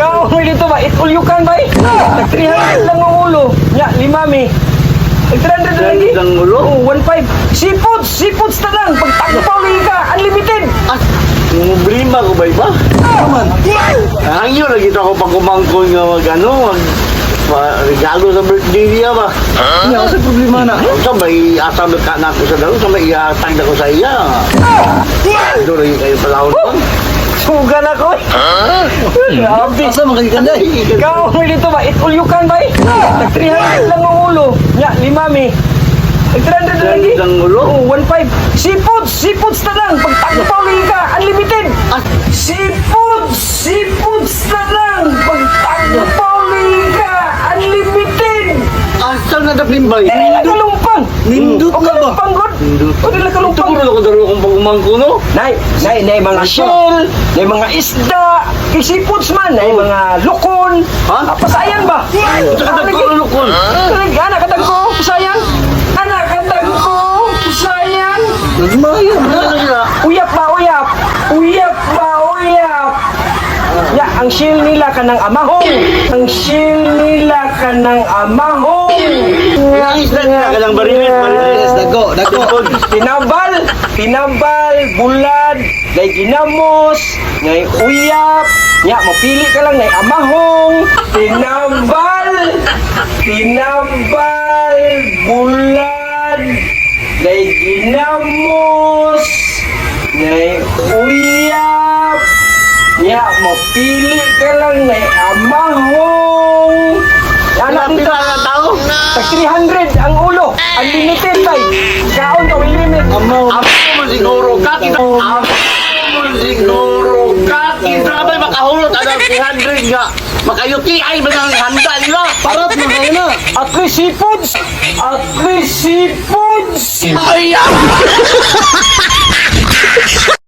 Ikaw, may dito ba? It all you can, bay? Tag 300 lang ang ulo. Nya, limami. Tag 300 na lagi. Ang ulo? Oo, 1.5. Seafoods na lang. Pag tagpaw lagi ka, unlimited. Yung problema ko ba iba? Naman. Hangyo lagi ito ako pag kumangkon nga regalo sa birthday niya ba? Hindi ako sa problema na. Sa may asam ka na ako sa dalo, sa may iatag na ko sa iya. Ito lagi kayo palahon pa. Sugan ako. Grabe. Asa makikanda eh. Ikaw, may dito ba? It all you can, bay? Tag 300 lang ang ulo. Nya, limami. Tag 300 na lagi. Ang ulo? Oo, 1.5. Seafoods na lang. Pag tagpaw lagi ka, unlimited. Seafoods na lang. Pag tagpaw lagi ka, unlimited. Asal na daplimbay? Dili lang kalumpang. Nindot O na ba? kalumpang, God. Nindot. O dili lang kalumpang. Ito ko daro kung pag kumangkon no? Nay mga shell, nay mga isda, kay seafoods man, nay mga lukon. Ha? Pasayan ba? Ito ka nagkulukon. Anak katag ko, pasayan. Anak katag ko, pasayan. Nagmaya na. Uyap ba, uyap? Uyap ba, uyap? Ya, ang shield nila kanang amahong. Ang shield nila kanang amahong. Ang isla nila ka lang barilit. Yes, dako. Tinabal, bulad, ngay ginamos, ngay uyap, nya mapili ka lang ngay amahong, tinabal, bulad, ngay ginamos, ngay uyap, nya mapili ka lang ngay amahong. Anak dito, Pila na tao? tag 300 ang ulo, unlimited tay. Kaon ka, will limit. Amo mo siguro ka kita. Amo mo siguro ka kita ba makahulot ada 300 nga. Makayuti ay ba ang handa nila? Parat na kayo na. At least seafoods! Ay!